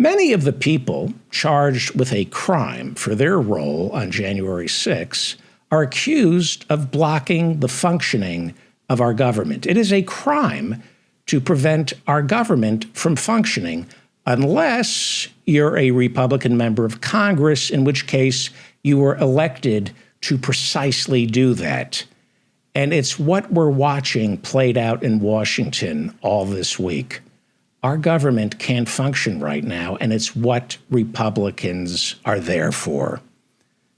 Many of the people charged with a crime for their role on January 6 are accused of blocking the functioning of our government. It is a crime to prevent our government from functioning unless you're a Republican member of Congress, in which case you were elected to precisely do that. And it's what we're watching played out in Washington all this week. Our government can't function right now, and it's what Republicans are there for.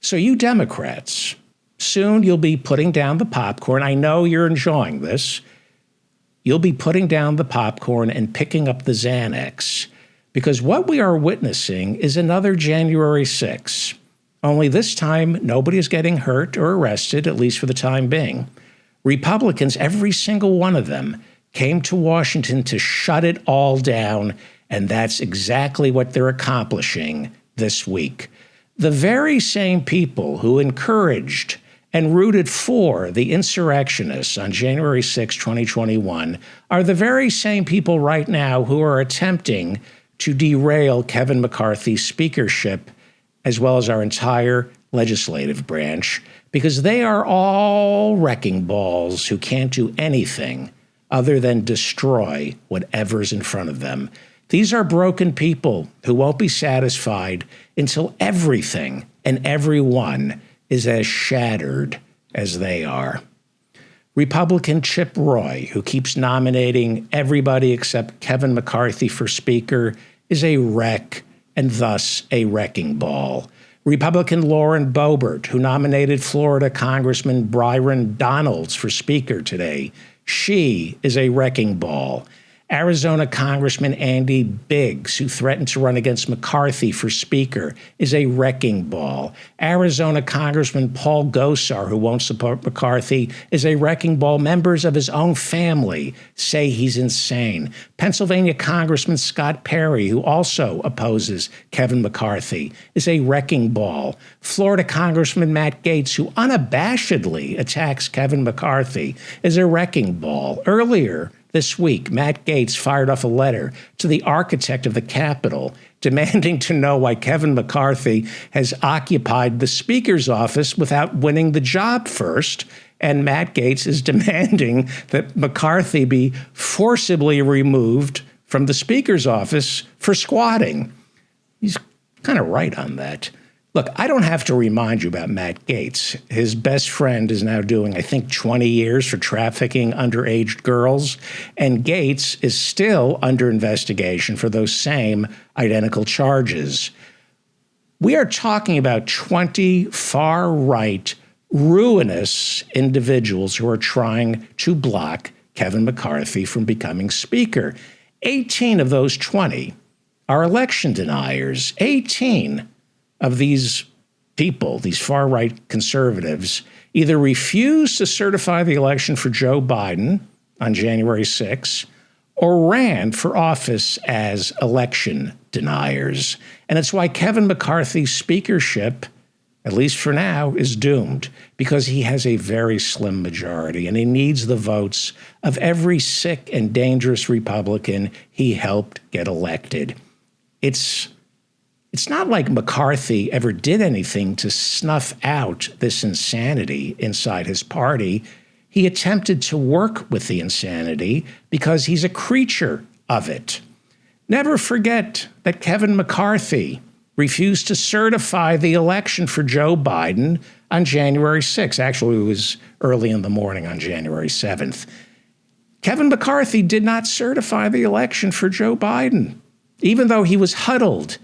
So you Democrats, soon you'll be putting down the popcorn. I know you're enjoying this. You'll be putting down the popcorn and picking up the Xanax, because what we are witnessing is another January 6. Only this time, nobody is getting hurt or arrested, at least for the time being. Republicans, every single one of them, came to Washington to shut it all down, and that's exactly what they're accomplishing this week. The very same people who encouraged and rooted for the insurrectionists on January 6, 2021, are the very same people right now who are attempting to derail Kevin McCarthy's speakership, as well as our entire legislative branch, because they are all wrecking balls who can't do anything other than destroy whatever's in front of them. These are broken people who won't be satisfied until everything and everyone is as shattered as they are. Republican Chip Roy, who keeps nominating everybody except Kevin McCarthy for Speaker, is a wreck and thus a wrecking ball. Republican Lauren Boebert, who nominated Florida Congressman Byron Donalds for Speaker today, she is a wrecking ball. Arizona Congressman Andy Biggs, who threatened to run against McCarthy for Speaker, is a wrecking ball. Arizona Congressman Paul Gosar, who won't support McCarthy, is a wrecking ball. Members of his own family say he's insane. Pennsylvania Congressman Scott Perry, who also opposes Kevin McCarthy, is a wrecking ball. Florida Congressman Matt Gaetz, who unabashedly attacks Kevin McCarthy, is a wrecking ball. Earlier this week, Matt Gaetz fired off a letter to the architect of the Capitol demanding to know why Kevin McCarthy has occupied the Speaker's office without winning the job first. And Matt Gaetz is demanding that McCarthy be forcibly removed from the Speaker's office for squatting. He's kind of right on that. Look, I don't have to remind you about Matt Gaetz. His best friend is now doing, I think, 20 years for trafficking underage girls. And Gaetz is still under investigation for those same identical charges. We are talking about 20 far-right, ruinous individuals who are trying to block Kevin McCarthy from becoming Speaker. 18 of those 20 are election deniers. 18 of these people, these far-right conservatives, either refused to certify the election for Joe Biden on January 6 or ran for office as election deniers. And it's why Kevin McCarthy's speakership, at least for now, is doomed, because he has a very slim majority and he needs the votes of every sick and dangerous Republican he helped get elected. It's not like McCarthy ever did anything to snuff out this insanity inside his party. He attempted to work with the insanity because he's a creature of it. Never forget that Kevin McCarthy refused to certify the election for Joe Biden on January 6th. Actually, it was early in the morning on January 7th. Kevin McCarthy did not certify the election for Joe Biden, even though he was huddled,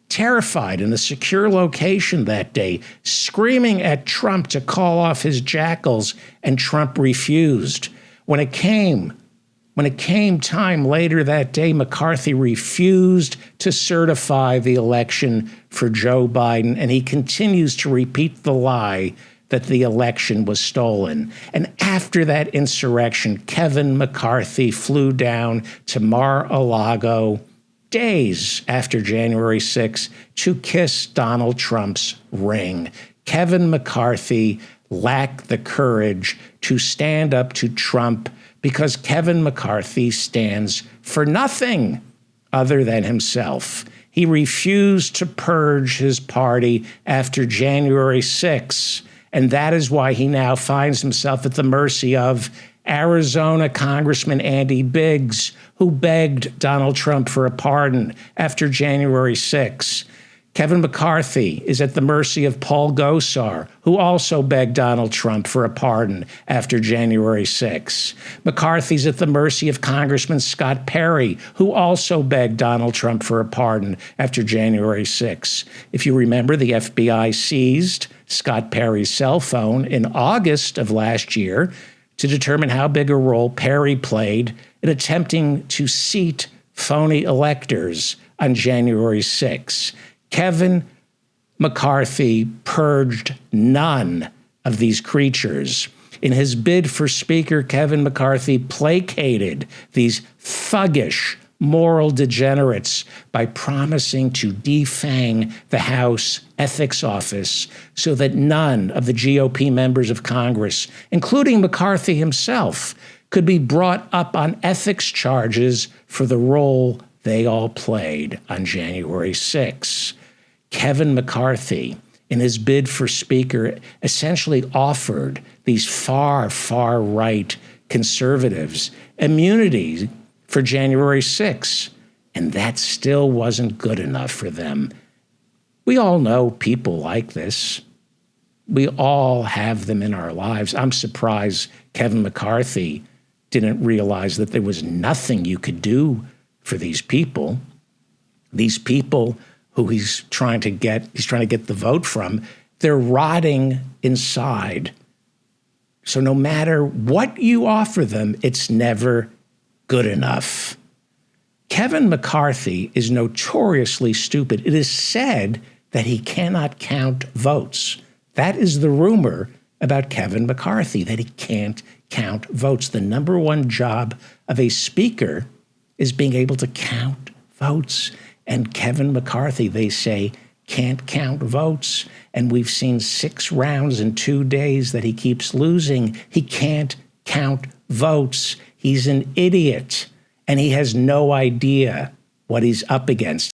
terrified in a secure location that day, screaming at Trump to call off his jackals, and Trump refused. When it came time later that day, McCarthy refused to certify the election for Joe Biden, and he continues to repeat the lie that the election was stolen. And after that insurrection, Kevin McCarthy flew down to Mar-a-Lago days after January 6 to kiss Donald Trump's ring. Kevin McCarthy lacked the courage to stand up to Trump because Kevin McCarthy stands for nothing other than himself. He refused to purge his party after January 6th, and that is why he now finds himself at the mercy of Arizona Congressman Andy Biggs, who begged Donald Trump for a pardon after January 6th. Kevin McCarthy is at the mercy of Paul Gosar, who also begged Donald Trump for a pardon after January 6th. McCarthy's at the mercy of Congressman Scott Perry, who also begged Donald Trump for a pardon after January 6th. If you remember, the FBI seized Scott Perry's cell phone in August of last year to determine how big a role Perry played in attempting to seat phony electors on January 6th. Kevin McCarthy purged none of these creatures. In his bid for Speaker, Kevin McCarthy placated these thuggish moral degenerates by promising to defang the House Ethics Office so that none of the GOP members of Congress, including McCarthy himself, could be brought up on ethics charges for the role they all played on January 6th. Kevin McCarthy, in his bid for Speaker, essentially offered these far, far right conservatives immunity for January 6th, and that still wasn't good enough for them. We all know people like this. We all have them in our lives. I'm surprised Kevin McCarthy didn't realize that there was nothing you could do for these people who he's trying to get the vote from. They're rotting inside. So no matter what you offer them, it's never good enough. Kevin McCarthy is notoriously stupid. It is said that he cannot count votes. That is the rumor about Kevin McCarthy, that he can't count votes. The number one job of a speaker is being able to count votes. And Kevin McCarthy, they say, can't count votes. And we've seen 6 rounds in 2 days that he keeps losing. He can't count votes. He's an idiot. And he has no idea what he's up against.